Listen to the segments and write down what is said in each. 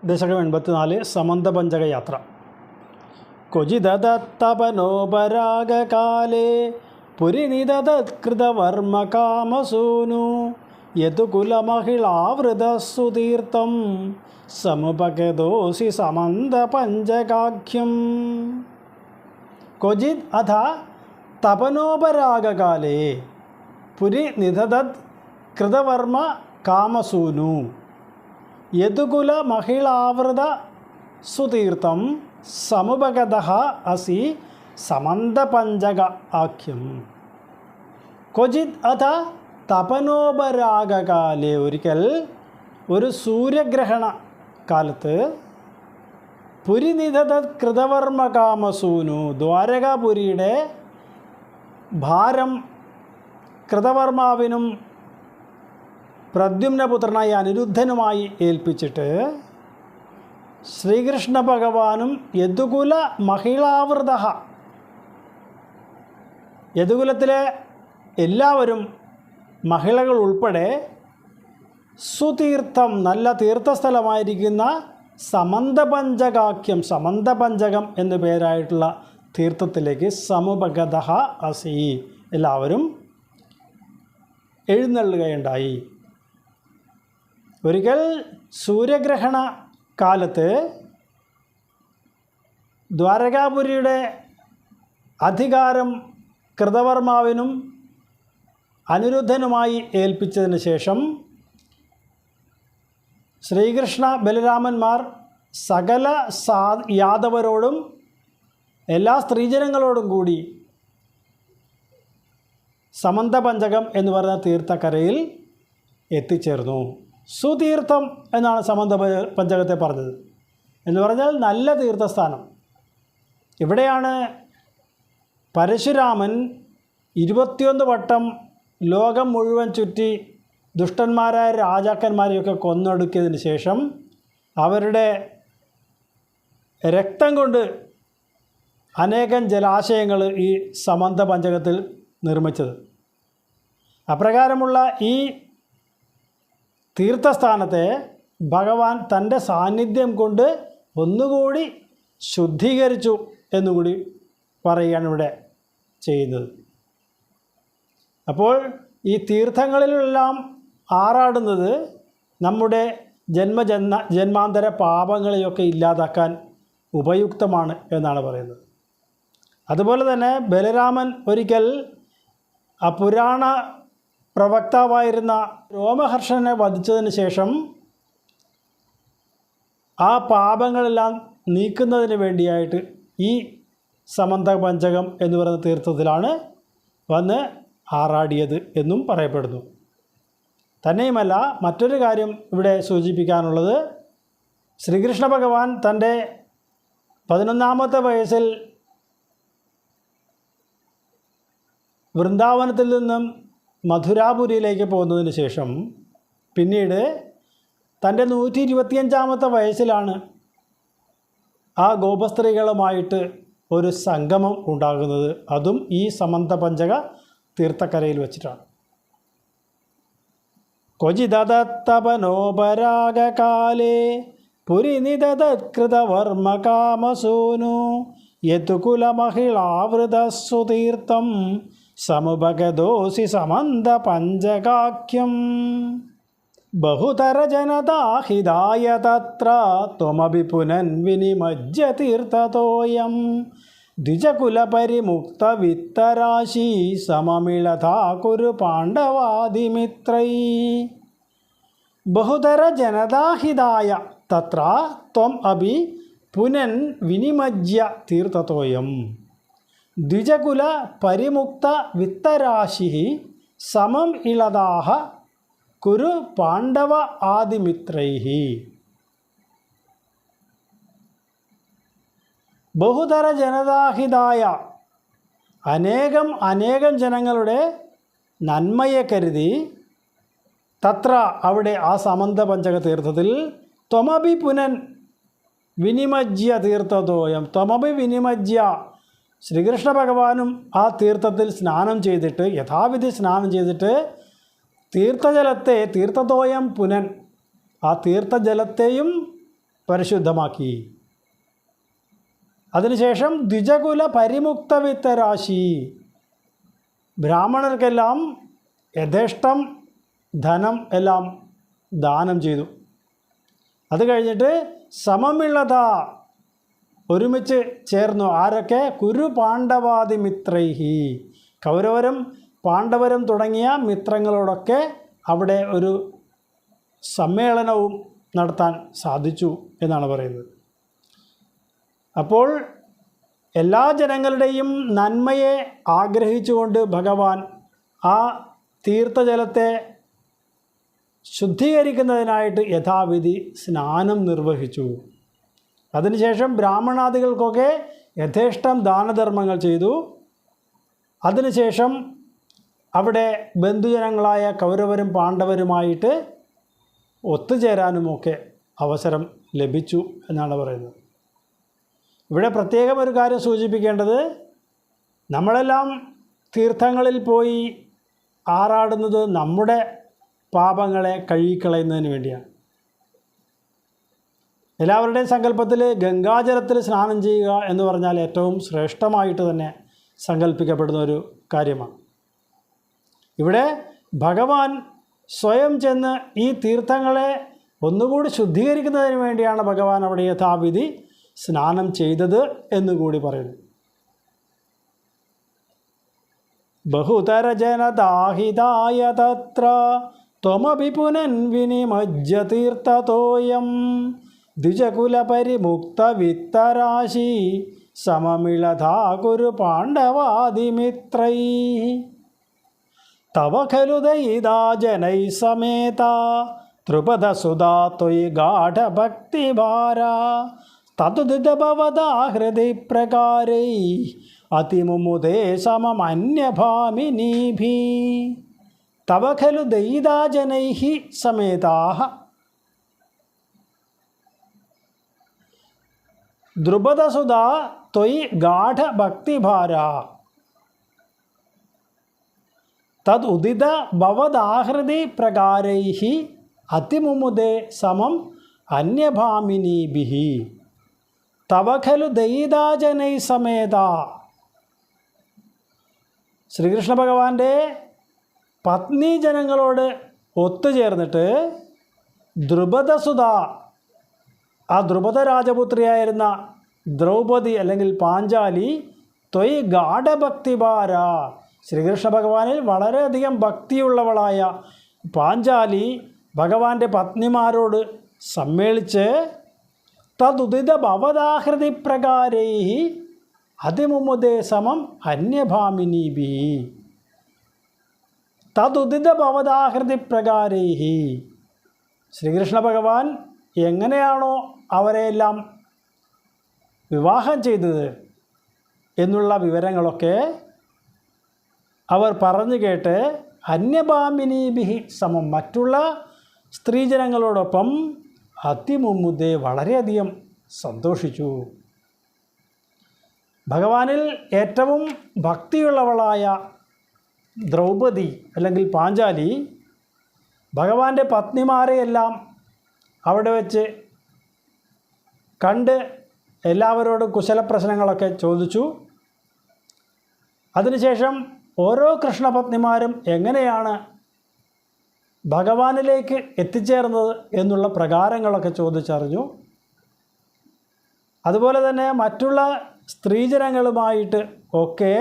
ദശകം 84 സമന്തപഞ്ചകയാത്ര. ക്വചിതതപനോപരാഗകാലേ പുരിനിതത്കൃതവർമ്മകാമസൂനു യതുകുലമഹിളാവൃതസുതീർത്ഥം സമുപഗതോസി സമന്തപഞ്ചകാഖ്യം. ക്വചിത് അഥ തപനോപരാഗകാലേ പുരിനിതത് കൃതവർമ്മ കാമസൂനു യദുകുല മഹിളാവൃത സുതീർത്ഥം സമുപഗതഃ അസി സമന്തപഞ്ചക ആഖ്യം. ക്വചിത് അഥ തപനോപരാഗകാലേ, ഒരിക്കൽ ഒരു സൂര്യഗ്രഹണ കാലത്ത് പുരിനിധത കൃതവർമ്മ കാമസൂനു, ദ്വാരകാപുരിയുടെ ഭാരം കൃതവർമാവിനും പ്രദ്യുമ്നപുത്രനായ അനിരുദ്ധനുമായി ഏൽപ്പിച്ചിട്ട് ശ്രീകൃഷ്ണ ഭഗവാനും യദുകുല മഹിളാവൃത, യദുകുലത്തിലെ എല്ലാവരും മഹിളകൾ ഉൾപ്പെടെ സുതീർത്ഥം, നല്ല തീർത്ഥസ്ഥലമായിരിക്കുന്ന സമന്തപഞ്ചകാഖ്യം, സമന്തപഞ്ചകം എന്നു പേരായിട്ടുള്ള തീർത്ഥത്തിലേക്ക് സമുപഗതഃ അസി, എല്ലാവരും എഴുന്നള്ളുകയുണ്ടായി. ഒരിക്കൽ സൂര്യഗ്രഹണ കാലത്ത് ദ്വാരകാപുരിയുടെ അധികാരം കൃതവർമാവിനും അനിരുദ്ധനുമായി ഏൽപ്പിച്ചതിന് ശേഷം ശ്രീകൃഷ്ണ ബലരാമന്മാർ സകല യാദവരോടും എല്ലാ സ്ത്രീജനങ്ങളോടും കൂടി സമന്തപഞ്ചകം എന്ന് പറയുന്ന തീർത്ഥക്കരയിൽ എത്തിച്ചേർന്നു. സുതീർത്ഥം എന്നാണ് സമന്തപഞ്ചകത്തെ പറഞ്ഞത്. എന്ന് പറഞ്ഞാൽ നല്ല തീർത്ഥസ്ഥാനം. ഇവിടെയാണ് പരശുരാമൻ 21 വട്ടം ലോകം മുഴുവൻ ചുറ്റി ദുഷ്ടന്മാരായ രാജാക്കന്മാരെയൊക്കെ കൊന്നൊടുക്കിയതിന് ശേഷം അവരുടെ രക്തം കൊണ്ട് അനേകം ജലാശയങ്ങൾ ഈ സമന്തപഞ്ചകത്തിൽ നിർമ്മിച്ചത്. അപ്രകാരമുള്ള ഈ തീർത്ഥസ്ഥാനത്തെ ഭഗവാൻ തൻ്റെ സാന്നിധ്യം കൊണ്ട് ഒന്നുകൂടി ശുദ്ധീകരിച്ചു എന്നുകൂടി പറയുകയാണ് ഇവിടെ ചെയ്യുന്നത്. അപ്പോൾ ഈ തീർത്ഥങ്ങളിലെല്ലാം ആറാടുന്നത് നമ്മുടെ ജന്മാന്തര പാപങ്ങളെയൊക്കെ ഇല്ലാതാക്കാൻ ഉപയുക്തമാണ് എന്നാണ് പറയുന്നത്. അതുപോലെ തന്നെ ബലരാമൻ ഒരിക്കൽ ആ പുരാണ പ്രവക്താവായിരുന്ന രോമഹർഷനെ വധിച്ചതിന് ശേഷം ആ പാപങ്ങളെല്ലാം നീക്കുന്നതിന് വേണ്ടിയായിട്ട് ഈ സമന്തപഞ്ചകം എന്ന് പറയുന്ന തീർത്ഥത്തിലാണ് വന്ന് ആറാടിയത് എന്നും പറയപ്പെടുന്നു. തന്നെയുമല്ല, മറ്റൊരു കാര്യം ഇവിടെ സൂചിപ്പിക്കാനുള്ളത്, ശ്രീകൃഷ്ണ ഭഗവാൻ തൻ്റെ 11ാമത്തെ വയസ്സിൽ വൃന്ദാവനത്തിൽ നിന്നും മധുരാപുരിയിലേക്ക് പോകുന്നതിന് ശേഷം പിന്നീട് തൻ്റെ 125ാമത്തെ വയസ്സിലാണ് ആ ഗോപസ്ത്രീകളുമായിട്ട് ഒരു സംഗമം ഉണ്ടാകുന്നത്. അതും ഈ സമന്തപഞ്ചക തീർത്ഥക്കരയിൽ വെച്ചിട്ടാണ്. ക്വചിതതപനോപരാഗകാലേ പുരിനിതത്കൃതവർമ്മ കാമസൂനു യതുകുലമഹിളാവൃതസുതീർത്ഥം സമുപഗതോസി സമന്തപഞ്ചകാഖ്യം. ബഹുതരജനതാഹിതായ തത്ര ത്വമപി പുനൻവിനിമജ്യ തീർത്ഥതോയം ദ്വിജകുലപരിമുക്തവിത്തരാശി സമമിളഥാ കുരു പാണ്ഡവാദിമിത്രൈ. ബഹുതരജനതാഹിതായ തത്ര ത്വം അപി പുനൻ വിനിമജ്യ തീർത്ഥതോയം ദ്വിജകുല പരിമുക്ത വിത്തരാശി സമം ഇളതാഹ കുരു പാണ്ഡവ ആദിമിത്രൈ. ബഹുതര ജനതാഹിതായ, അനേകം ജനങ്ങളുടെ നന്മയെ കരുതി, തത്ര അവിടെ ആ സമന്തപഞ്ചക തീർത്ഥത്തിൽ ത്വമപി പുനൻ വിനിമജ്യ തീർത്ഥതോയം, ത്വമപി വിനിമജ്യ, ശ്രീകൃഷ്ണ ഭഗവാനും ആ തീർത്ഥത്തിൽ സ്നാനം ചെയ്തിട്ട്, യഥാവിധി സ്നാനം ചെയ്തിട്ട് തീർത്ഥജലത്തെ തീർത്ഥതോയം പുനൻ, ആ തീർത്ഥജലത്തെയും പരിശുദ്ധമാക്കി. അതിനുശേഷം ദ്വിജകുല പരിമുക്ത വിത്തരാശി, ബ്രാഹ്മണർക്കെല്ലാം യഥേഷ്ടം ധനം എല്ലാം ദാനം ചെയ്തു. അത് കഴിഞ്ഞിട്ട് സമമിളത, ഒരുമിച്ച് ചേർന്നു. ആരൊക്കെ? കുരു പാണ്ഡവാദി മിത്രൈഹി, കൗരവരും പാണ്ഡവരും തുടങ്ങിയ മിത്രങ്ങളോടൊക്കെ അവിടെ ഒരു സമ്മേളനവും നടത്താൻ സാധിച്ചു എന്നാണ് പറയുന്നത്. അപ്പോൾ എല്ലാ ജനങ്ങളുടെയും നന്മയെ ആഗ്രഹിച്ചുകൊണ്ട് ഭഗവാൻ ആ തീർത്ഥജലത്തെ ശുദ്ധീകരിക്കുന്നതിനായിട്ട് യഥാവിധി സ്നാനം നിർവഹിച്ചു. അതിനുശേഷം ബ്രാഹ്മണാദികൾക്കൊക്കെ യഥേഷ്ടം ദാനധർമ്മങ്ങൾ ചെയ്തു. അതിനുശേഷം അവിടെ ബന്ധുജനങ്ങളായ കൗരവരും പാണ്ഡവരുമായിട്ട് ഒത്തുചേരാനുമൊക്കെ അവസരം ലഭിച്ചു എന്നാണ് പറയുന്നത്. ഇവിടെ പ്രത്യേകം ഒരു കാര്യം സൂചിപ്പിക്കേണ്ടത്, നമ്മളെല്ലാം തീർത്ഥങ്ങളിൽ പോയി ആറാടുന്നത് നമ്മുടെ പാപങ്ങളെ കഴുകിക്കളയുന്നതിന് വേണ്ടിയാണ്. എല്ലാവരുടെയും സങ്കല്പത്തിൽ ഗംഗാജലത്തിൽ സ്നാനം ചെയ്യുക എന്ന് പറഞ്ഞാൽ ഏറ്റവും ശ്രേഷ്ഠമായിട്ട് തന്നെ സങ്കല്പിക്കപ്പെടുന്ന ഒരു കാര്യമാണ്. ഇവിടെ ഭഗവാൻ സ്വയം ചെന്ന് ഈ തീർത്ഥങ്ങളെ ഒന്നുകൂടി ശുദ്ധീകരിക്കുന്നതിന് വേണ്ടിയാണ് ഭഗവാൻ അവിടെ യഥാവിധി സ്നാനം ചെയ്തത് എന്നുകൂടി പറയുന്നു. ബഹുതരജനദാഹിതായ തത്ര ത്വമപി പുനൻ വിനിമജ്യ തീർത്ഥതോയം ദ്വിജകുലപരിമുക്തവിത്തരാശി സമമിളധാ കുരു പാണ്ഡവാദിമിത്രൈ തവ ഖലു ദയിതാ ജനൈ സമേത ദ്രുപദസുധാ ത്വയി ഗാഢഭക്തിഭാരാ തതുദിത ഭവതാ ഹൃദി പ്രകാരൈ അതിമുമുദേ സമമന്യഭാമിനീഭി തവ ഖലു ദയിതാ ജനൈഃ സമേതാഃ ദ്രുപദസുധാ ത്വയി ഗാഢഭക്തിഭാരാ തദ് ഉദിത ഭവദാഹൃതി പ്രകാരൈഃ അതിമുമുദേ സമം അന്യഭാമിനീഭിഃ തവ ഖലു ദയിതാ ജനൈ സമേത. ശ്രീകൃഷ്ണ ഭഗവാന്റെ പത്നി ജനങ്ങളോട് ഒത്തുചേർന്നിട്ട് ദ്രുപദസുധ, ആ ദ്രുപദ രാജപുത്രിയായിരുന്ന ദ്രൗപദി അല്ലെങ്കിൽ പാഞ്ചാലി, ത്വയി ഗാഢഭക്തിഭാര, ശ്രീകൃഷ്ണ ഭഗവാനിൽ വളരെയധികം ഭക്തിയുള്ളവളായ പാഞ്ചാലി ഭഗവാന്റെ പത്നിമാരോട് സമ്മേളിച്ച് തദുദിത ഭവദാഹൃതി പ്രകാരൈ അതിമുമുദേ സമം അന്യഭാമിനീഭി തദുദിത ഭവദാഹൃതി പ്രകാരൈ. ശ്രീകൃഷ്ണ ഭഗവാൻ എങ്ങനെയാണോ അവരെയെല്ലാം വിവാഹം ചെയ്തത് എന്നുള്ള വിവരങ്ങളൊക്കെ അവർ പറഞ്ഞു കേട്ട് അന്യഭാമിനീഭി സമം, മറ്റുള്ള സ്ത്രീജനങ്ങളോടൊപ്പം അതിമുമുദേ വളരെയധികം സന്തോഷിച്ചു. ഭഗവാനിൽ ഏറ്റവും ഭക്തിയുള്ളവളായ ദ്രൗപദി അല്ലെങ്കിൽ പാഞ്ചാലി ഭഗവാന്റെ പത്നിമാരെയെല്ലാം അവിടെ വെച്ച് കണ്ട് എല്ലാവരോടും കുശലപ്രശ്നങ്ങളൊക്കെ ചോദിച്ചു. അതിനുശേഷം ഓരോ കൃഷ്ണപത്നിമാരും എങ്ങനെയാണ് ഭഗവാനിലേക്ക് എത്തിച്ചേർന്നത് എന്നുള്ള പ്രകാരങ്ങളൊക്കെ ചോദിച്ചറിഞ്ഞു. അതുപോലെ തന്നെ മറ്റുള്ള സ്ത്രീജനങ്ങളുമായിട്ട് ഒക്കെ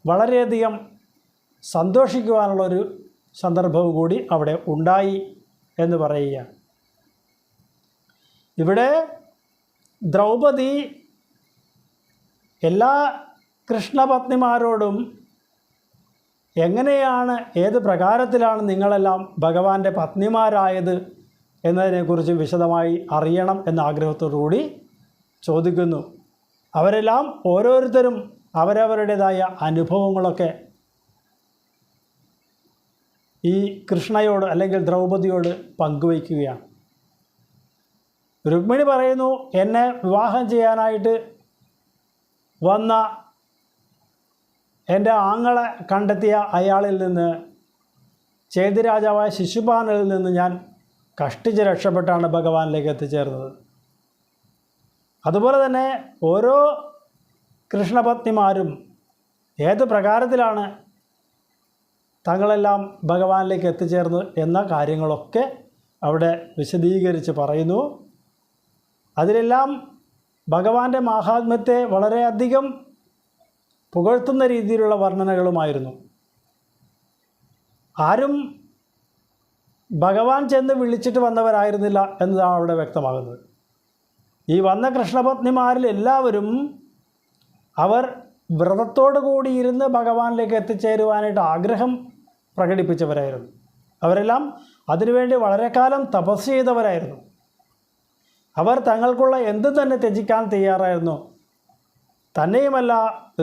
വളരെയധികം സന്തോഷിക്കുവാനുള്ളൊരു സന്ദർഭവും കൂടി അവിടെ ഉണ്ടായി എന്ന് പറയുക. ഇവിടെ ദ്രൗപദി എല്ലാ കൃഷ്ണപത്നിമാരോടും എങ്ങനെയാണ്, ഏത് പ്രകാരത്തിലാണ് നിങ്ങളെല്ലാം ഭഗവാന്റെ പത്നിമാരായത് എന്നതിനെക്കുറിച്ച് വിശദമായി അറിയണം എന്ന ആഗ്രഹത്തോടുകൂടി ചോദിക്കുന്നു. അവരെല്ലാം ഓരോരുത്തരും അവരവരുടേതായ അനുഭവങ്ങളൊക്കെ ഈ കൃഷ്ണയോട് അല്ലെങ്കിൽ ദ്രൗപദിയോട് പങ്കുവയ്ക്കുകയാണ്. രുക്മിണി പറയുന്നു, എന്നെ വിവാഹം ചെയ്യാനായിട്ട് വന്ന എൻ്റെ ആങ്ങളെ കണ്ടെത്തിയ അയാളിൽ നിന്ന് ചേതി രാജാവായ ശിശുപാലനിൽ നിന്ന് ഞാൻ കഷ്ടിച്ച് രക്ഷപ്പെട്ടാണ് ഭഗവാനിലേക്ക് എത്തിച്ചേർന്നത്. അതുപോലെ തന്നെ ഓരോ കൃഷ്ണപത്നിമാരും ഏത് പ്രകാരത്തിലാണ് തങ്ങളെല്ലാം ഭഗവാനിലേക്ക് എത്തിച്ചേർന്നത് എന്ന കാര്യങ്ങളൊക്കെ അവിടെ വിശദീകരിച്ച് പറയുന്നു. അതിലെല്ലാം ഭഗവാന്റെ മാഹാത്മ്യത്തെ വളരെയധികം പുകഴ്ത്തുന്ന രീതിയിലുള്ള വർണ്ണനകളുമായിരുന്നു. ആരും ഭഗവാൻ ചെന്ന് വിളിച്ചിട്ട് വന്നവരായിരുന്നില്ല എന്നതാണ് അവിടെ വ്യക്തമാകുന്നത്. ഈ വന്ന കൃഷ്ണപത്നിമാരിൽ എല്ലാവരും അവർ വ്രതത്തോടു കൂടിയിരുന്ന് ഭഗവാനിലേക്ക് എത്തിച്ചേരുവാനായിട്ട് ആഗ്രഹം പ്രകടിപ്പിച്ചവരായിരുന്നു. അവരെല്ലാം അതിനുവേണ്ടി വളരെ കാലം തപസ് ചെയ്തവരായിരുന്നു. അവർ തങ്ങൾക്കുള്ള എന്തും തന്നെ ത്യജിക്കാൻ തയ്യാറായിരുന്നു. തന്നെയുമല്ല,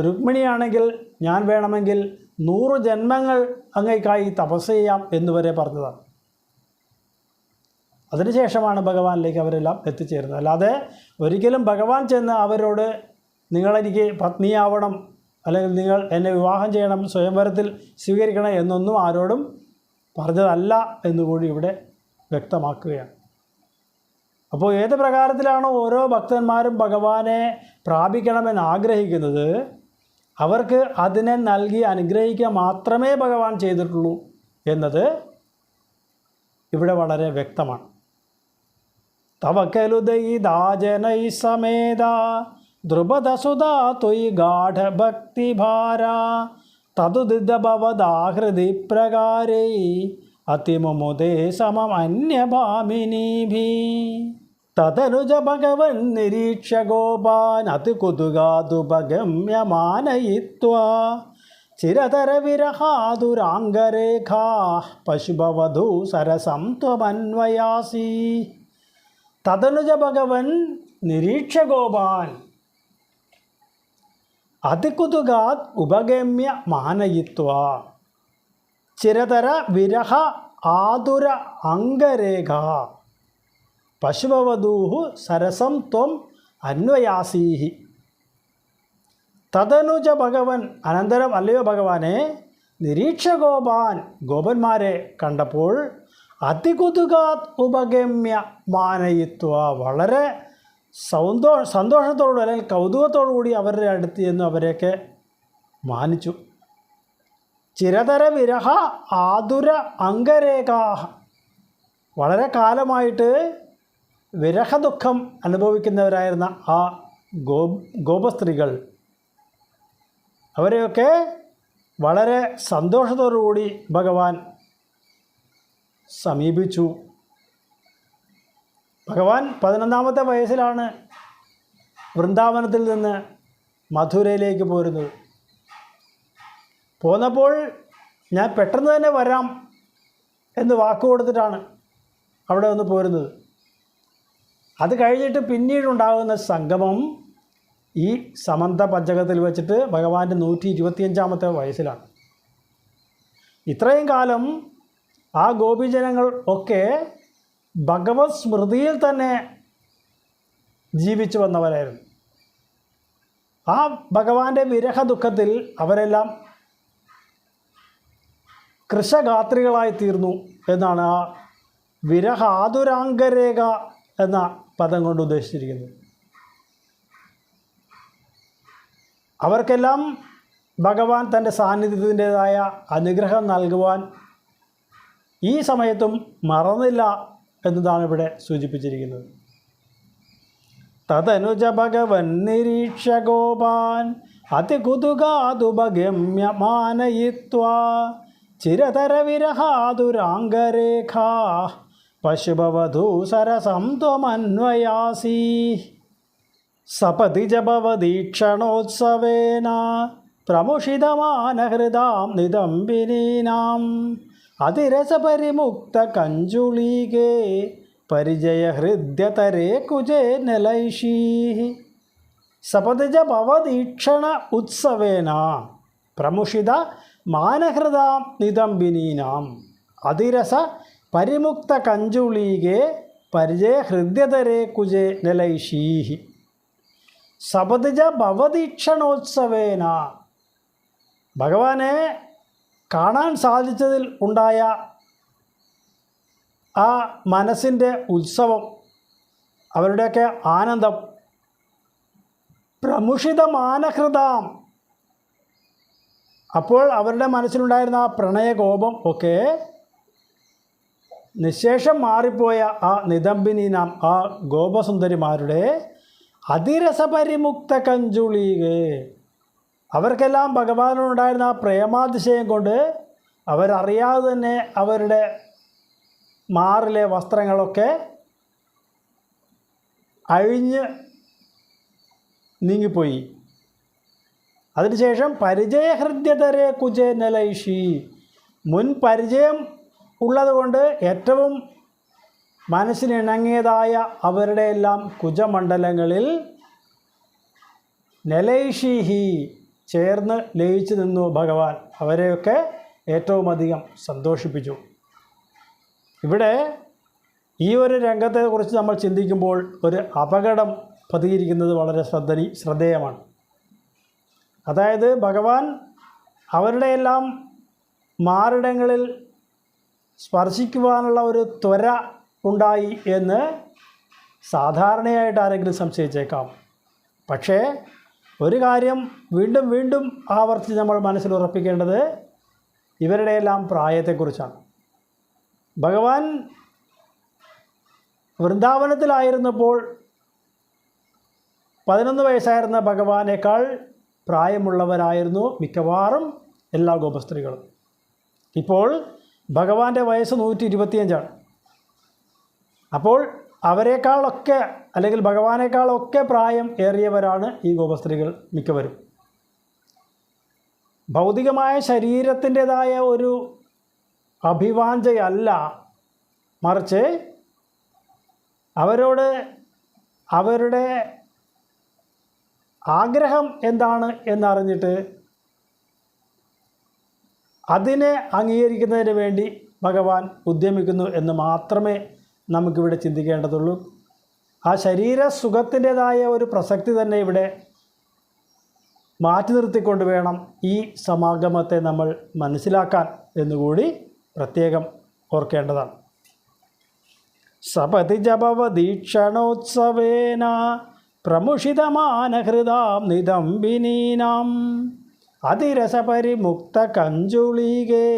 രുക്മിണിയാണെങ്കിൽ ഞാൻ വേണമെങ്കിൽ 100 ജന്മങ്ങൾ അങ്ങേക്കായി തപസ് ചെയ്യാം എന്നുവരെ പറഞ്ഞതാണ്. അതിനുശേഷമാണ് ഭഗവാനിലേക്ക് അവരെല്ലാം എത്തിച്ചേരുന്നത്. അല്ലാതെ ഒരിക്കലും ഭഗവാൻ ചെന്ന് അവരോട് നിങ്ങളെനിക്ക് പത്നിയാവണം, അല്ലെങ്കിൽ നിങ്ങൾ എന്നെ വിവാഹം ചെയ്യണം, സ്വയംവരത്തിൽ സ്വീകരിക്കണം എന്നൊന്നും ആരോടും പറഞ്ഞതല്ല എന്നുകൂടി ഇവിടെ വ്യക്തമാക്കുകയാണ്. അപ്പോൾ ഏത് പ്രകാരത്തിലാണോ ഓരോ ഭക്തന്മാരും ഭഗവാനെ പ്രാപിക്കണമെന്ന് ആഗ്രഹിക്കുന്നത്, അവർക്ക് അതിനെ നൽകി അനുഗ്രഹിക്കുക മാത്രമേ ഭഗവാൻ ചെയ്തിട്ടുള്ളൂ എന്നത് ഇവിടെ വളരെ വ്യക്തമാണ്. തവക്കലുദൈദാജനൈ സമേത ദ്രുപദസുധാ ത്വയി ഗാഠഭക്തിഭാര തതുദിതഭവദാഹൃതി പ്രകാരൈ അതിമുമുദേ സമം അന്യഭാമിനീഭി തതനുജ ഭഗവൻ നിരീക്ഷ്യ ഗോപാൻ അതികുതുകാതുപഗമ്യമാനയിത്വാ ചിരതര വിരഹാതുരാംഗരേഖാ പശുഭവധൂ സരസം ത്വമന്വയാസി. തതനുജ ഭഗവൻ നിരീക്ഷ്യ ഗോപാൻ അതികുതുകാത് ഉപഗമ്യ മാനയിത്വാ ചിരതര വിരഹ ആതുര അംഗരേഖ പശുഭവധൂഹു സരസം ത്വം അന്വയാസീഹി. തദനുജ ഭഗവൻ, അനന്തരം അല്ലയോ ഭഗവാനെ, നിരീക്ഷ ഗോപാൻ, ഗോപന്മാരെ കണ്ടപ്പോൾ അതികുതുകാത് ഉപഗമ്യ മാനയിത്വ, വളരെ സന്തോഷത്തോടു അല്ലെങ്കിൽ കൗതുകത്തോടു കൂടി അവരുടെ അടുത്ത് ചെന്ന് അവരെയൊക്കെ മാനിച്ചു. ചിരതര വിരഹ ആതുര അംഗരേഖാ, വളരെ കാലമായിട്ട് വിരഹദുഃഖം അനുഭവിക്കുന്നവരായിരുന്ന ആ ഗോപസ്ത്രീകൾ, അവരെയൊക്കെ വളരെ സന്തോഷത്തോടുകൂടി ഭഗവാൻ സമീപിച്ചു. ഭഗവാൻ 11ാമത്തെ വയസ്സിലാണ് വൃന്ദാവനത്തിൽ നിന്ന് മഥുരയിലേക്ക് പോരുന്നത്. പോന്നപ്പോൾ ഞാൻ പെട്ടെന്ന് തന്നെ വരാം എന്ന് വാക്ക് കൊടുത്തിട്ടാണ് അവിടെ വന്ന് പോരുന്നത്. അത് കഴിഞ്ഞിട്ട് പിന്നീടുണ്ടാകുന്ന സംഗമം ഈ സമന്ത പഞ്ചകത്തിൽ വെച്ചിട്ട് ഭഗവാന്റെ 125ാമത്തെ വയസ്സിലാണ്. ഇത്രയും കാലം ആ ഗോപീജനങ്ങൾ ഒക്കെ ഭഗവത് സ്മൃതിയിൽ തന്നെ ജീവിച്ചു വന്നവരായിരുന്നു. ആ ഭഗവാന്റെ വിരഹ ദുഃഖത്തിൽ അവരെല്ലാം കൃശഗാത്രികളായി തീർന്നു എന്നാണ് ആ വിരഹാതുരാംഗരേഖ എന്ന പദം കൊണ്ട് ഉദ്ദേശിച്ചിരിക്കുന്നത്. അവർക്കെല്ലാം ഭഗവാൻ തൻ്റെ സാന്നിധ്യത്തിൻ്റേതായ അനുഗ്രഹം നൽകുവാൻ ഈ സമയത്തും മറന്നില്ല എന്നതാണ് ഇവിടെ സൂചിപ്പിച്ചിരിക്കുന്നത്. തദനുജ ഭഗവൻ നിരീക്ഷ ഗോപാൻ അതികുതുകാതുപഗമ്യ മാനയിത്വാ ചിരതര വിരഹാതുരാംഗരേഖാ പശുഭവധൂ സരസം ത്വമന്വയാസി. സപതി ജപവദീക്ഷണോത്സവേന പ്രമുഷിതമാനഹൃദാം നിദംബിനീനാം അതിരസപരിമുക്ത കഞ്ചുളീകേ പരിചയഹൃദ്യതരേ കുജേ നലൈഷീ. സപതിജ ഭവദീക്ഷണ ഉത്സവേന പ്രമുഷിത മാനഹൃദാം നിദംബിനീനാം അതിരസ പരിമുക്ത കഞ്ചുളീകേ പരിചയഹൃദ്യതരേ കുജേ നലൈഷീ. സപതിജ ഭവദീക്ഷണോത്സവേന, ഭഗവാനെ കാണാൻ സാധിച്ചതിൽ ഉണ്ടായ ആ മനസ്സിൻ്റെ ഉത്സവം, അവരുടെയൊക്കെ ആനന്ദം, പ്രമുഷിതമാനഹൃതാം, അപ്പോൾ അവരുടെ മനസ്സിലുണ്ടായിരുന്ന ആ പ്രണയകോപം ഒക്കെ നിശേഷം മാറിപ്പോയ ആ നിതംബിനീനാം, ആ ഗോപസുന്ദരിമാരുടെ അതിരസപരിമുക്ത കഞ്ചുളീകേ, അവർക്കെല്ലാം ഭഗവാനോടുണ്ടായിരുന്ന ആ പ്രേമാതിശയം കൊണ്ട് അവരറിയാതെ തന്നെ അവരുടെ മാറിലെ വസ്ത്രങ്ങളൊക്കെ അഴിഞ്ഞ് നീങ്ങിപ്പോയി. അതിനുശേഷം പരിചയഹൃദ്യതരെ കുജനലൈഷി, മുൻ പരിചയം ഉള്ളതുകൊണ്ട് ഏറ്റവും മനസ്സിനിണങ്ങിയതായ അവരുടെ എല്ലാം കുജമണ്ഡലങ്ങളിൽ നലൈഷിഹി ചേർന്ന് ലയിച്ചു നിന്നു ഭഗവാൻ. അവരെയൊക്കെ ഏറ്റവും അധികം സന്തോഷിപ്പിച്ചു. ഇവിടെ ഈ ഒരു രംഗത്തെക്കുറിച്ച് നമ്മൾ ചിന്തിക്കുമ്പോൾ ഒരു അപകടം പതിയിരിക്കുന്നത് വളരെ ശ്രദ്ധേയമാണ്. അതായത് ഭഗവാൻ അവരുടെ എല്ലാം മാറിടങ്ങളിൽ സ്പർശിക്കുവാനുള്ള ഒരു ത്വര ഉണ്ടായി എന്ന് സാധാരണയായിട്ട് ആരെങ്കിലും സംശയിച്ചേക്കാം. പക്ഷേ ഒരു കാര്യം വീണ്ടും വീണ്ടും ആവർത്തിച്ച് നമ്മൾ മനസ്സിൽ ഉറപ്പിക്കേണ്ടത് ഇവരുടെ എല്ലാം പ്രായത്തെക്കുറിച്ചാണ്. ഭഗവാൻ വൃന്ദാവനത്തിലായിരുന്നപ്പോൾ 11 വയസ്സായിരുന്ന ഭഗവാനേക്കാൾ പ്രായമുള്ളവരായിരുന്നു മിക്കവാറും എല്ലാ ഗോപസ്ത്രീകളും. ഇപ്പോൾ ഭഗവാന്റെ വയസ്സ് 125. അപ്പോൾ അവരെക്കാളൊക്കെ അല്ലെങ്കിൽ ഭഗവാനേക്കാളൊക്കെ പ്രായം ഏറിയവരാണ് ഈ ഗോപസ്ത്രീകൾ മിക്കവരും. ഭൗതികമായ ശരീരത്തിൻ്റെതായ ഒരു അഭിവാഞ്ചയല്ല, മറിച്ച് അവരോട് അവരുടെ ആഗ്രഹം എന്താണ് എന്നറിഞ്ഞിട്ട് അതിനെ അംഗീകരിക്കുന്നതിന് വേണ്ടി ഭഗവാൻ ഉദ്യമിക്കുന്നു എന്ന് മാത്രമേ നമുക്കിവിടെ ചിന്തിക്കേണ്ടതുള്ളൂ. ആ ശരീര സുഖത്തിൻ്റെതായ ഒരു പ്രസക്തി തന്നെ ഇവിടെ മാറ്റി നിർത്തിക്കൊണ്ട് വേണം ഈ സമാഗമത്തെ നമ്മൾ മനസ്സിലാക്കാൻ എന്നുകൂടി പ്രത്യേകം ഓർക്കേണ്ടതാണ്. സപതി ജപവദീക്ഷണോത്സവേന പ്രമുഷിതമാനഹൃതാം നിതംബിനീനാം അതിരസപരിമുക്ത കഞ്ചുളീകേ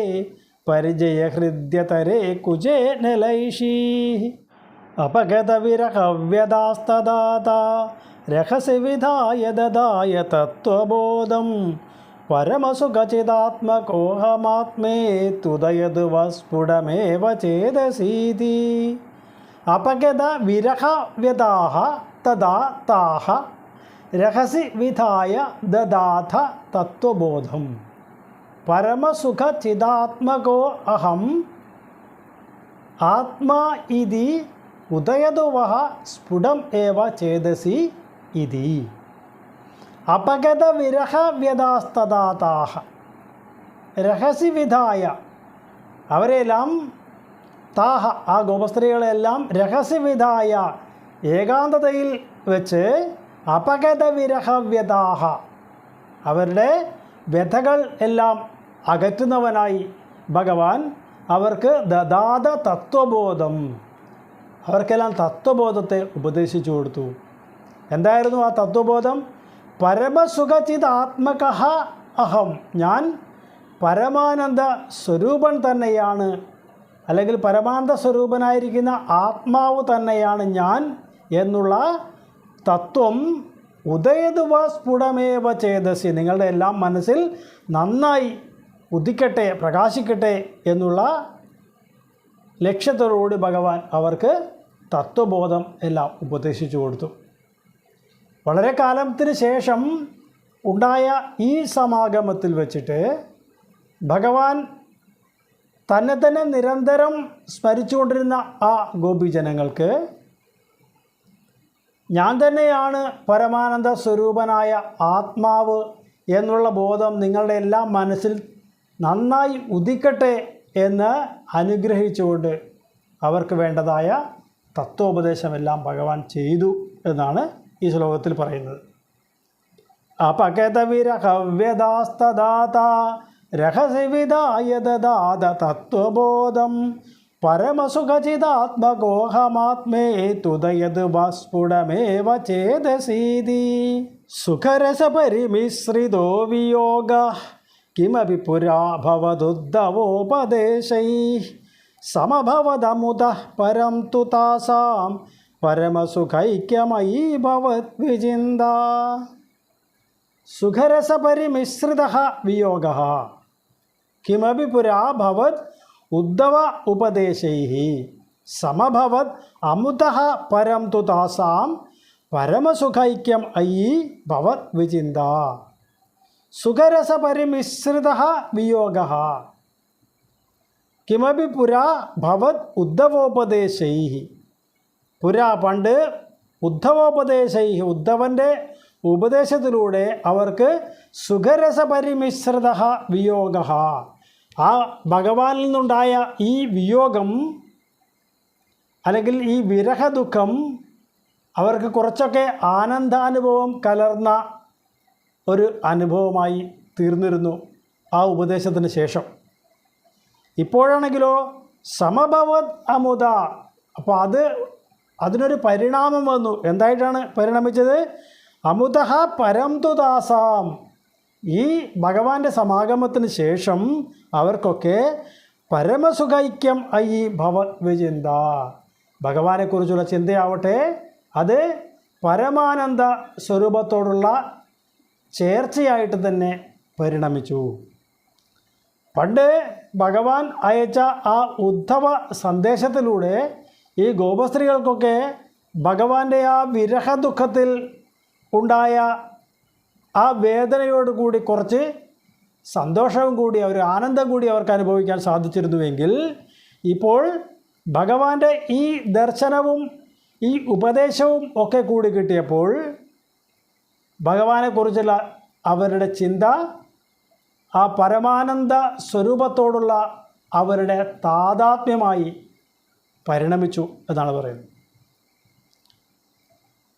പരിചയഹൃദ്യതരേ കുജേ നലൈഷീ അപഗതവിരഹവ്യദാസ്തദാത രഹസി വിധായ ദദായ തത്വബോധം പരമസുഖചിതാത്മകോഹമാത്മേ തുദയതു വസ്ഫുടമേവ ചേതസീതി അപഗത വിരഹവ്യദാഹ തദാ താഹ രഹസി വിധായ ദദാഥ തത്വബോധം പരമസുഖചിതാത്മകോ അഹം ആത്മാ ഇതി ഉദയതു വഹ സ്ഫുടം ഏവ ചേതസി ഇതി അപഗത വിരഹവ്യദാസ്തദാതാഹ രഹസി വിധായ അവരെല്ലാം താഹ ആ ഗോപസ്ത്രീകളെല്ലാം രഹസ്യവിധായ ഏകാന്തതയിൽ വെച്ച് അപഗത വിരഹവ്യദാഹ അവരുടെ വ്യഥകൾ എല്ലാം അകറ്റുന്നവനായി ഭഗവാൻ അവർക്ക് ദദാത തത്വബോധം അവർക്കെല്ലാം തത്വബോധത്തെ ഉപദേശിച്ചു കൊടുത്തു. എന്തായിരുന്നു ആ തത്വബോധം? പരമസുഖചിതാത്മക അഹം, ഞാൻ പരമാനന്ദ സ്വരൂപൻ തന്നെയാണ്, അല്ലെങ്കിൽ പരമാനന്ദ സ്വരൂപനായിരിക്കുന്ന ആത്മാവ് തന്നെയാണ് ഞാൻ എന്നുള്ള തത്വം ഉദയതുവ സ്ഫുടമേവ ചേതസി, നിങ്ങളുടെ എല്ലാം മനസ്സിൽ നന്നായി ഉദിക്കട്ടെ, പ്രകാശിക്കട്ടെ എന്നുള്ള ലക്ഷ്യത്തോടുകൂടി ഭഗവാൻ അവർക്ക് തത്വബോധം എല്ലാം ഉപദേശിച്ചു കൊടുത്തു. വളരെ കാലത്തിന് ശേഷം ഉണ്ടായ ഈ സമാഗമത്തിൽ വച്ചിട്ട് ഭഗവാൻ തന്നെ തന്നെ നിരന്തരം സ്മരിച്ചുകൊണ്ടിരുന്ന ആ ഗോപിജനങ്ങൾക്ക് ഞാൻ തന്നെയാണ് പരമാനന്ദ സ്വരൂപനായ ആത്മാവ് എന്നുള്ള ബോധം നിങ്ങളുടെ എല്ലാം മനസ്സിൽ നന്നായി ഉദിക്കട്ടെ എന്ന് അനുഗ്രഹിച്ചുകൊണ്ട് അവർക്ക് വേണ്ടതായ തത്വോപദേശമെല്ലാം ഭഗവാൻ ചെയ്തു എന്നാണ് ഈ ശ്ലോകത്തിൽ പറയുന്നത്. അപഗതവിരഹവ്യദാസ്തദാത രഹസി വിധായ ദദാത തത്വബോധം പരമസുഖചിതാത്മകോഹമാത്മേ തുദയത് വാസ്ഫുടമേവ ചേതസീതി സുഖരസപരിമിശ്രിതോ വിയോഗ കിമപി പുരാ ഭവദുദ്ധവോപദേശൈഃ സമഭവദമുദഃ പരം തു താസാം പരമസുഖൈക്യമയീ ഭവദ്വിചിന്ത. സുഖരസപരിമിശ്രിതഃ വിയോഗഃ കിമപി പുരാ ഭവത് ഉദ്ധവ ഉപദേശൈഃ സമഭവത് അമുതഃ പരം തു താസാം പരമസുഖൈക്യം അയീ ഭവദ്വിചിന്ത. സുഖരസപരിമിശ്രിതഃ വിയോഗഃ കിമപി പുരാ ഭവത് ഉദ്ധവോപദേശൈഃ. പുരാ പണ്ട് ഉദ്ധവോപദേശൈഃ ഉദ്ധവൻ്റെ ഉപദേശത്തിലൂടെ അവർക്ക് സുഖരസപരിമിശ്രിതഃ വിയോഗഃ ആ ഭഗവാനിൽ നിന്നുണ്ടായ ഈ വിയോഗം അല്ലെങ്കിൽ ഈ വിരഹദുഃഖം അവർക്ക് കുറച്ചൊക്കെ ആനന്ദാനുഭവം കലർന്ന ഒരു അനുഭവമായി തീർന്നിരുന്നു ആ ഉപദേശത്തിന് ശേഷം. ഇപ്പോഴാണെങ്കിലോ സമഭവത് അമുദ. അപ്പോൾ അതിനൊരു പരിണാമം വന്നു. എന്തായിട്ടാണ് പരിണമിച്ചത്? അമുദഃ പരം തു താസാം. ഈ ഭഗവാന്റെ സമാഗമത്തിന് ശേഷം അവർക്കൊക്കെ പരമസുഖൈക്യം അയി ഭവദ്വിചിന്ത. ഭഗവാനെക്കുറിച്ചുള്ള ചിന്തയാവട്ടെ അത് പരമാനന്ദ സ്വരൂപത്തോടുള്ള ചേർച്ചയായിട്ട് തന്നെ പരിണമിച്ചു. പണ്ട് ഭഗവാൻ അയച്ച ആ ഉദ്ധവ സന്ദേശത്തിലൂടെ ഈ ഗോപസ്ത്രീകൾക്കൊക്കെ ഭഗവാന്റെ ആ വിരഹദുഃഖത്തിൽ ഉണ്ടായ ആ വേദനയോടുകൂടി കുറച്ച് സന്തോഷവും കൂടി ഒരു ആനന്ദം കൂടി അവർക്ക് അനുഭവിക്കാൻ സാധിച്ചിരുന്നുവെങ്കിൽ ഇപ്പോൾ ഭഗവാന്റെ ഈ ദർശനവും ഈ ഉപദേശവും ഒക്കെ കൂടി കിട്ടിയപ്പോൾ ഭഗവാനെക്കുറിച്ചുള്ള അവരുടെ ചിന്ത ആ പരമാനന്ദ സ്വരൂപത്തോടുള്ള അവരുടെ താതാത്മ്യമായി പരിണമിച്ചു എന്നാണ് പറയുന്നത്.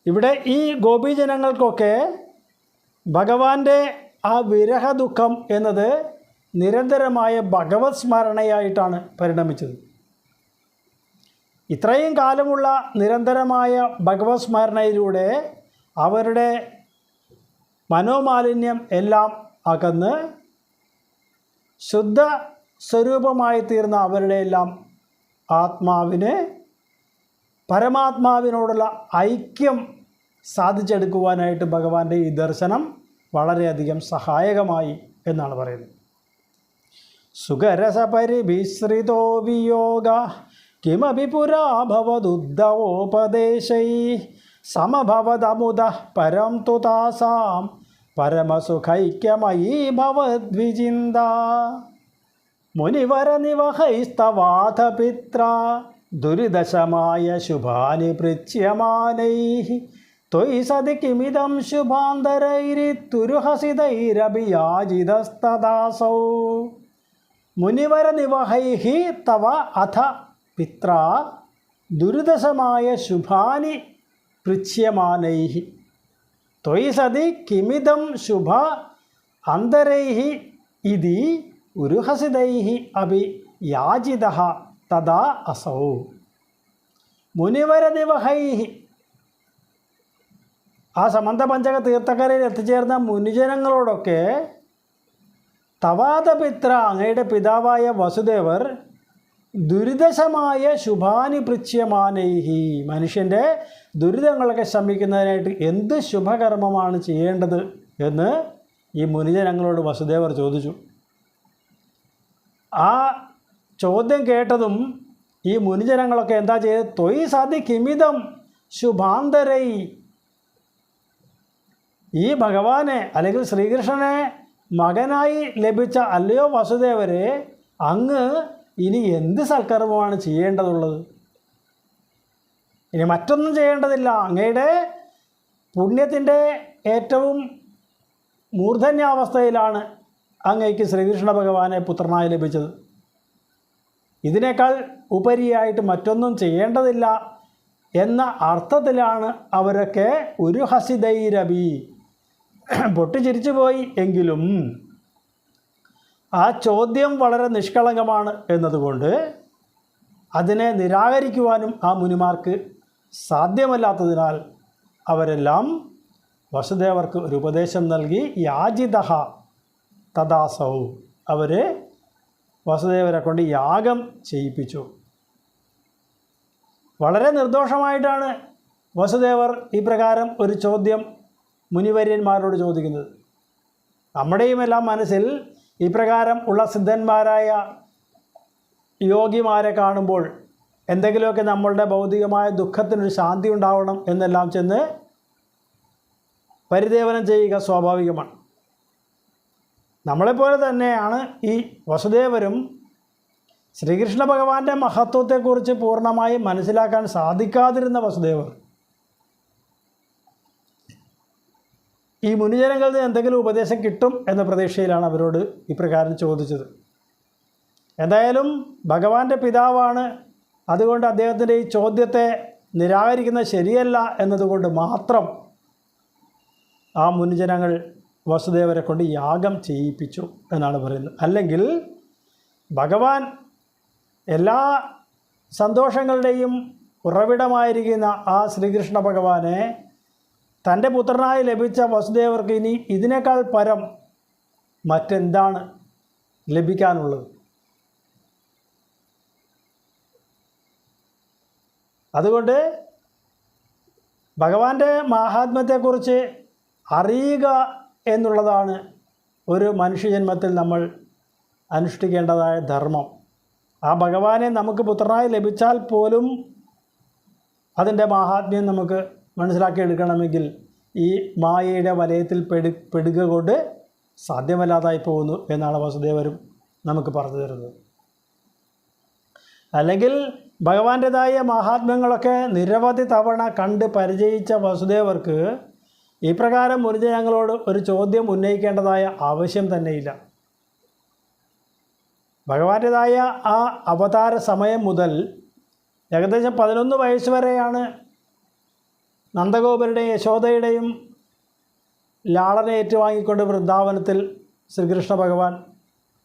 ഇവിടെ ഈ ഗോപീജനങ്ങൾക്കൊക്കെ ഭഗവാന്റെ ആ വിരഹദുഃഖം എന്നത് നിരന്തരമായ ഭഗവത് സ്മരണയായിട്ടാണ് പരിണമിച്ചത്. ഇത്രയും കാലമുള്ള നിരന്തരമായ ഭഗവത് സ്മരണയിലൂടെ അവരുടെ മനോമാലിന്യം എല്ലാം അകന്ന് ശുദ്ധ സ്വരൂപമായി തീർന്ന അവരുടെ എല്ലാം ആത്മാവിന് പരമാത്മാവിനോടുള്ള ഐക്യം സാധിച്ചെടുക്കുവാനായിട്ട് ഭഗവാന്റെ ഈ ദർശനം വളരെയധികം സഹായകമായി എന്നാണ് പറയുന്നത്. സുഖരസപരിമിശ്രിതോ വിയോഗ കിമപി പുരാ ഭവദുദ്ധവോപദേശൈഃ സമഭവദമുദഃ പരം തു താസാം പരമസുഖൈക്യമയീ ഭവദ്വിചിന്ത. മുനിവരനിവഹൈസ്തവാഥ പിത്രാ ദുരിദശമായ ശുഭാനി പൃച്യമാനൈഃ ത്വയി സതി കിമിദം ശുഭാന്തരൈരിത്തുരുഹസിതൈരഭിയാജിതസ്തദാസൗ. മുനിവരനിവഹൈഃ തവ അഥ പിത്രാ ദുരിദശമായ ശുഭാനി പൃച്യമാനൈഃ ത്വയി സതി കിമിദം ശുഭ അന്തരൈഃ ഇതി ഉരുഹസിതൈഃ അഭി യാജിതഃ തദാ അസൗ. മുനിവരനിവഹൈഃ ആ സമന്തപഞ്ചക തീർത്ഥക്കരയിൽ എത്തിച്ചേർന്ന മുനിജനങ്ങളോടൊക്കെ തവാത പിത്ര അങ്ങയുടെ പിതാവായ വസുദേവർ ദുരിതശമായ ശുഭാനി പൃച്യമാനൈഹി മനുഷ്യൻ്റെ ദുരിതങ്ങളൊക്കെ ശമിക്കുന്നതിനായിട്ട് എന്ത് ശുഭകർമ്മമാണ് ചെയ്യേണ്ടത് എന്ന് ഈ മുനിജനങ്ങളോട് വസുദേവർ ചോദിച്ചു. ആ ചോദ്യം കേട്ടതും ഈ മുനിജനങ്ങളൊക്കെ എന്താ ചെയ്തത്? ത്വയി സതി കിമിതം ശുഭാന്തരൈ. ഈ ഭഗവാനെ അല്ലെങ്കിൽ ശ്രീകൃഷ്ണനെ മകനായി ലഭിച്ച അല്ലയോ വസുദേവരെ, അങ്ങ് ഇനി എന്ത് സൽക്കർമ്മമാണ് ചെയ്യേണ്ടതുള്ളത്? ഇനി മറ്റൊന്നും ചെയ്യേണ്ടതില്ല. അങ്ങയുടെ പുണ്യത്തിൻ്റെ ഏറ്റവും മൂർധന്യാവസ്ഥയിലാണ് അങ്ങയ്ക്ക് ശ്രീകൃഷ്ണ ഭഗവാനെ പുത്രനായി ലഭിച്ചത്. ഇതിനേക്കാൾ ഉപരിയായിട്ട് മറ്റൊന്നും ചെയ്യേണ്ടതില്ല എന്ന അർത്ഥത്തിലാണ് അവരൊക്കെ ഒരു ഹസിതൈരബി പൊട്ടിച്ചിരിച്ചു പോയി. എങ്കിലും ആ ചോദ്യം വളരെ നിഷ്കളങ്കമാണ് എന്നതുകൊണ്ട് അതിനെ നിരാകരിക്കുവാനും ആ മുനിമാർക്ക് സാധ്യമല്ലാത്തതിനാൽ അവരെല്ലാം വസുദേവർക്ക് ഒരു ഉപദേശം നൽകി. യാജിതഃ തദാസൗ, അവർ വസുദേവരെ കൊണ്ട് യാഗം ചെയ്യിപ്പിച്ചു. വളരെ നിർദോഷമായിട്ടാണ് വസുദേവർ ഈ പ്രകാരം ഒരു ചോദ്യം മുനിവര്യന്മാരോട് ചോദിക്കുന്നത്. നമ്മുടെയുമെല്ലാം മനസ്സിൽ ഈ പ്രകാരം ഉള്ള സിദ്ധന്മാരായ യോഗിമാരെ കാണുമ്പോൾ എന്തെങ്കിലുമൊക്കെ നമ്മളുടെ ഭൗതികമായ ദുഃഖത്തിനൊരു ശാന്തി ഉണ്ടാവണം എന്നെല്ലാം ചെന്ന് പരിദേവനം ചെയ്യുക സ്വാഭാവികമാണ്. നമ്മളെപ്പോലെ തന്നെയാണ് ഈ വസുദേവരും. ശ്രീകൃഷ്ണ ഭഗവാന്റെ മഹത്വത്തെക്കുറിച്ച് പൂർണ്ണമായും മനസ്സിലാക്കാൻ സാധിക്കാതിരുന്ന വസുദേവർ ഈ മുനിജനങ്ങളിൽ നിന്ന് എന്തെങ്കിലും ഉപദേശം കിട്ടും എന്ന പ്രതീക്ഷയിലാണ് അവരോട് ഇപ്രകാരം ചോദിച്ചത്. എന്തായാലും ഭഗവാന്റെ പിതാവാണ്, അതുകൊണ്ട് അദ്ദേഹത്തിൻ്റെ ഈ ചോദ്യത്തെ നിരാകരിക്കുന്നത് ശരിയല്ല എന്നതുകൊണ്ട് മാത്രം ആ മുനിജനങ്ങൾ വസുദേവരെ കൊണ്ട് യാഗം ചെയ്യിപ്പിച്ചു എന്നാണ് പറയുന്നത്. അല്ലെങ്കിൽ ഭഗവാൻ എല്ലാ സന്തോഷങ്ങളുടെയും ഉറവിടമായിരിക്കുന്ന ആ ശ്രീകൃഷ്ണ ഭഗവാനെ തൻ്റെ പുത്രനായി ലഭിച്ച വസുദേവർക്ക് ഇനി ഇതിനേക്കാൾ പരം മറ്റെന്താണ് ലഭിക്കാനുള്ളത്? അതുകൊണ്ട് ഭഗവാന്റെ മാഹാത്മ്യത്തെക്കുറിച്ച് അറിയുക എന്നുള്ളതാണ് ഒരു മനുഷ്യജന്മത്തിൽ നമ്മൾ അനുഷ്ഠിക്കേണ്ടതായ ധർമ്മം. ആ ഭഗവാനെ നമുക്ക് പുത്രനായി ലഭിച്ചാൽ പോലും അതിൻ്റെ മാഹാത്മ്യം നമുക്ക് മനസ്സിലാക്കിയെടുക്കണമെങ്കിൽ ഈ മായയുടെ വലയത്തിൽ പെടുക കൊണ്ട് സാധ്യമല്ലാതായി പോകുന്നു എന്നാണ് വസുദേവരും നമുക്ക് പറഞ്ഞു തരുന്നത്. അല്ലെങ്കിൽ ഭഗവാന്റേതായ മഹാത്മ്യങ്ങളൊക്കെ നിരവധി തവണ കണ്ട് പരിചയിച്ച വസുദേവർക്ക് ഈ പ്രകാരം മുനിജനങ്ങളോട് ഒരു ചോദ്യം ഉന്നയിക്കേണ്ടതായ ആവശ്യം തന്നെയില്ല. ഭഗവാന്റേതായ ആ അവതാര സമയം മുതൽ ഏകദേശം 11 വയസ്സ് വരെയാണ് നന്ദഗോപരുടെയും യശോദയുടെയും ലാളന ഏറ്റുവാങ്ങിക്കൊണ്ട് വൃന്ദാവനത്തിൽ ശ്രീകൃഷ്ണ ഭഗവാൻ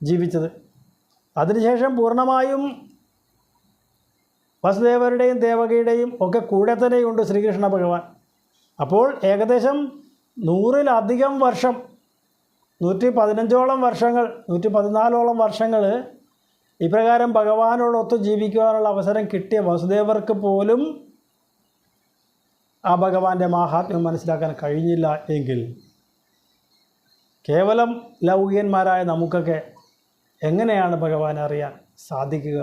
ജീവിച്ചത്. അതിനുശേഷം പൂർണ്ണമായും വസുദേവരുടെയും ദേവകിയുടെയും ഒക്കെ കൂടെ തന്നെയുണ്ട് ശ്രീകൃഷ്ണ ഭഗവാൻ. അപ്പോൾ ഏകദേശം 100-ലധികം വർഷം, 115ഓളം വർഷങ്ങൾ, 114ഓളം വർഷങ്ങൾ ഇപ്രകാരം ഭഗവാനോടൊത്ത് ജീവിക്കുവാനുള്ള അവസരം കിട്ടിയ വസുദേവർക്ക് പോലും ആ ഭഗവാന്റെ മാഹാത്മ്യം മനസ്സിലാക്കാൻ കഴിഞ്ഞില്ല എങ്കിൽ കേവലം ലൗകികന്മാരായ നമുക്കൊക്കെ എങ്ങനെയാണ് ഭഗവാനെ അറിയാൻ സാധിക്കുക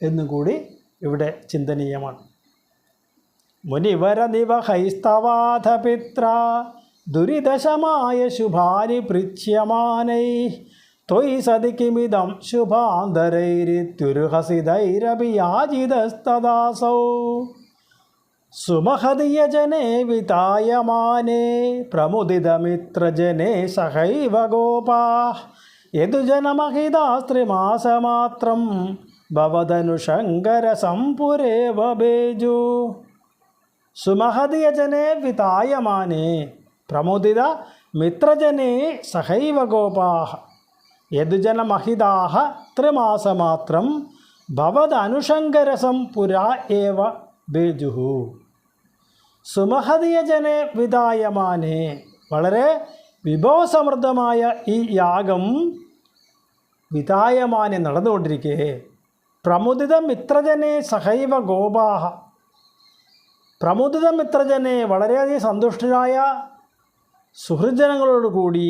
എന്നുകൂടി ഇവിടെ ചിന്തനീയമാണ്. മുനിവരനിവഹൈസ്തവാധപിത്ര ദുരിതശമായ ശുഭാനി പൃച്യമാനൈ ത്വയി സതി കിമിദം ശുഭാന്തരൈരിത്യുരുഹസിതൈരപി യാജിതസ്തദാസൗ സുമഹദീയജനേ വിതായമാനേ പ്രമുദിതമിത്രജനേ സഹൈവ ഗോപാഃ യദുജനമഹിതാസ്ത്രിമാസമാത്രം ഭവദനുശങ്കരസംപുരേവ ബേജു. സുമഹദീയജനേ വിതായമാനേ പ്രമുദിത മിത്രജനേ സഹൈവ ഗോപാഃ യദുജനമഹിതാഃ ത്രിമാസമാത്രം ഭവദനുശങ്കരസം പുരാ ഏവ ബേജുഃ. സുമഹദീയജനേ വിതായമാനേ, വളരെ വിഭവസമൃദ്ധമായ ഈ യാഗം വിതായമാനെ നടന്നുകൊണ്ടിരിക്കെ പ്രമുദിത മിത്രജനെ സഹൈവ ഗോപാഃ, പ്രമുദിത മിത്രജനെ വളരെയധികം സന്തുഷ്ടരായ സുഹൃജനങ്ങളോടുകൂടി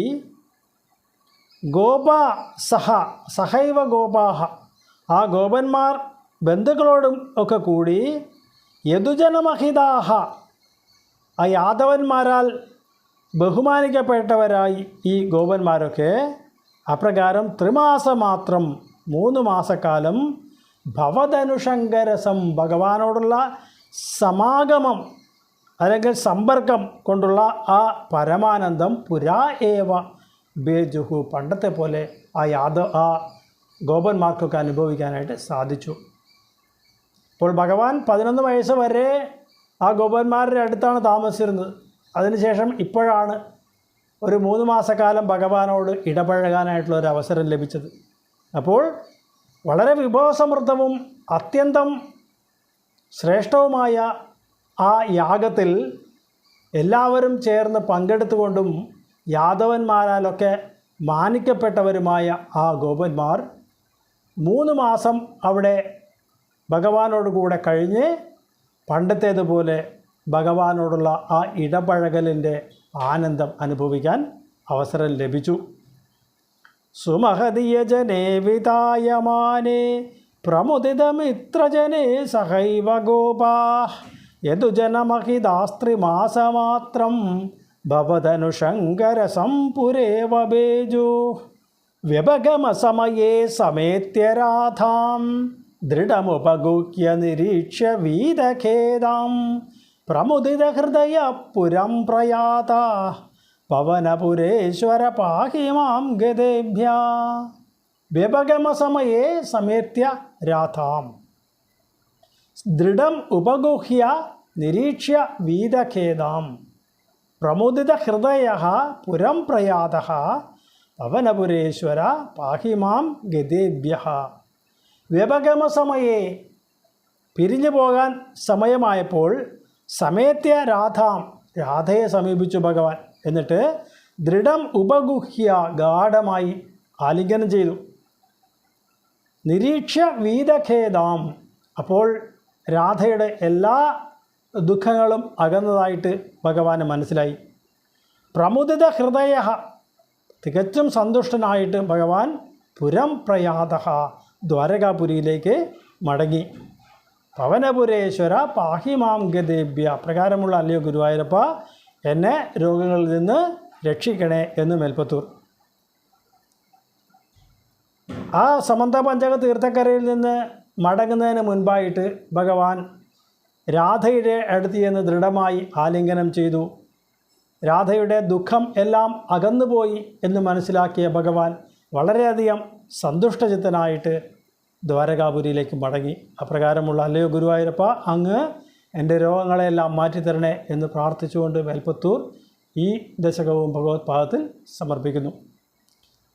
ഗോപ സഹൈവ ഗോപാഃ, ആ ഗോപന്മാർ ബന്ധുക്കളോടും ഒക്കെ കൂടി യദുജനമഹിതാഃ, ആ യാദവന്മാരാൽ ബഹുമാനിക്കപ്പെട്ടവരായി ഈ ഗോപന്മാരൊക്കെ അപ്രകാരം ത്രിമാസമാത്രം 3 മാസക്കാലം ഭവദനുശങ്കരസം, ഭഗവാനോടുള്ള സമാഗമം അല്ലെങ്കിൽ സമ്പർക്കം കൊണ്ടുള്ള ആ പരമാനന്ദം പുരാ ഏവ ബേജുഹു, പണ്ടത്തെ പോലെ ആ ഗോപന്മാർക്കൊക്കെ അനുഭവിക്കാനായിട്ട് സാധിച്ചു. അപ്പോൾ ഭഗവാൻ 11 വയസ്സ് വരെ ആ ഗോപന്മാരുടെ അടുത്താണ് താമസിച്ചിരുന്നത്. അതിനുശേഷം ഇപ്പോഴാണ് ഒരു 3 മാസക്കാലം ഭഗവാനോട് ഇടപഴകാനായിട്ടുള്ള ഒരു അവസരം ലഭിച്ചത്. അപ്പോൾ വളരെ വിഭവസമൃദ്ധവും അത്യന്തം ശ്രേഷ്ഠവുമായ ആ യാഗത്തിൽ എല്ലാവരും ചേർന്ന് പങ്കെടുത്തുകൊണ്ടും യാദവന്മാരാലൊക്കെ മാനിക്കപ്പെട്ടവരുമായ ആ ഗോപന്മാർ 3 മാസം അവിടെ ഭഗവാനോട് കൂടെ കഴിഞ്ഞ് പണ്ടത്തേതുപോലെ ഭഗവാനോടുള്ള ആ ഇടപഴകലിൻ്റെ ആനന്ദം അനുഭവിക്കാൻ അവസരം ലഭിച്ചു. സുമഹദീയജനേ വിതായമാനേ പ്രമുദിതമിത്രജനേ സഹൈവ ഗോപാ യദുജനമഹിതാസ്ത്രിമാസമാത്രം ഭവതനുശങ്കരസംപുരേവ ബേജു വ്യപഗമസമയേ സമേത്യ രാധാം ദൃഢമുപഗുഹ്യ നിരീക്ഷ്യ വീതഖേദാം പ്രമുദിതഹൃദയ പുരം പ്രയാത പവനപുരേശ്വര പാഹി മാം ഗതേഭ്യ. വ്യപഗമസമയേ സമേത്യ രാധാം ദൃഢം ഉപഗുഹ്യ നിരീക്ഷ്യ വീതഖേദാം പ്രമുദിതഹൃദയ പുരം പ്രയാത പവനപുരേശ്വര പാഹി മാം ഗതേഭ്യ. വ്യപഗമസമയേ പിരിഞ്ഞു പോകാൻ സമയമായപ്പോൾ സമേത്യ രാധാം രാധയെ സമീപിച്ചു ഭഗവാൻ. എന്നിട്ട് ദൃഢം ഉപഗുഹ്യ ഗാഠമായി ആലിംഗനം ചെയ്തു. നിരീക്ഷ്യ വീതഖേദാം അപ്പോൾ രാധയുടെ എല്ലാ ദുഃഖങ്ങളും അകന്നതായിട്ട് ഭഗവാന് മനസ്സിലായി. പ്രമുദിത ഹൃദയ തികച്ചും സന്തുഷ്ടനായിട്ട് ഭഗവാൻ പുരം പ്രയാത ദ്വാരകാപുരിയിലേക്ക് മടങ്ങി. പവനപുരേശ്വര പാഹി മാം ഗതേഭ്യ പ്രകാരമുള്ള അല്ലയോ ഗുരുവായൂരപ്പ എന്നെ രോഗങ്ങളിൽ നിന്ന് രക്ഷിക്കണേ എന്ന് മേൽപ്പത്തൂർ. ആ സമന്തപഞ്ചക തീർത്ഥക്കരയിൽ നിന്ന് മടങ്ങുന്നതിന് മുൻപായിട്ട് ഭഗവാൻ രാധയുടെ അടുത്ത് ചെന്ന് ദൃഢമായി ആലിംഗനം ചെയ്തു. രാധയുടെ ദുഃഖം എല്ലാം അകന്നുപോയി എന്ന് മനസ്സിലാക്കിയ ഭഗവാൻ വളരെയധികം സന്തുഷ്ടചിത്തനായിട്ട് ദ്വാരകാപുരിയിലേക്ക് മടങ്ങി. അപ്രകാരമുള്ള അല്ലയോ ഗുരുവായൂരപ്പ അങ്ങ് എൻ്റെ രോഗങ്ങളെല്ലാം മാറ്റിത്തരണേ എന്ന് പ്രാർത്ഥിച്ചുകൊണ്ട് മേൽപ്പത്തൂർ ഈ ദശകവും ഭഗവത്പാദത്തിൽ സമർപ്പിക്കുന്നു.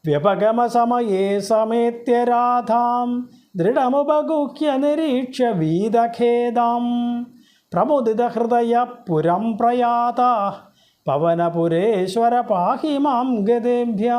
വ്യപഗമസമയേ സമേത്യ രാധാം ദൃഢമുപഗുഹ്യ നിരീക്ഷ്യ വീതഖേദാം പ്രമുദിതഹൃദയ പുരം പ്രയാത പവനപുരേശ്വര പാഹി മാം ഗതേഭ്യ.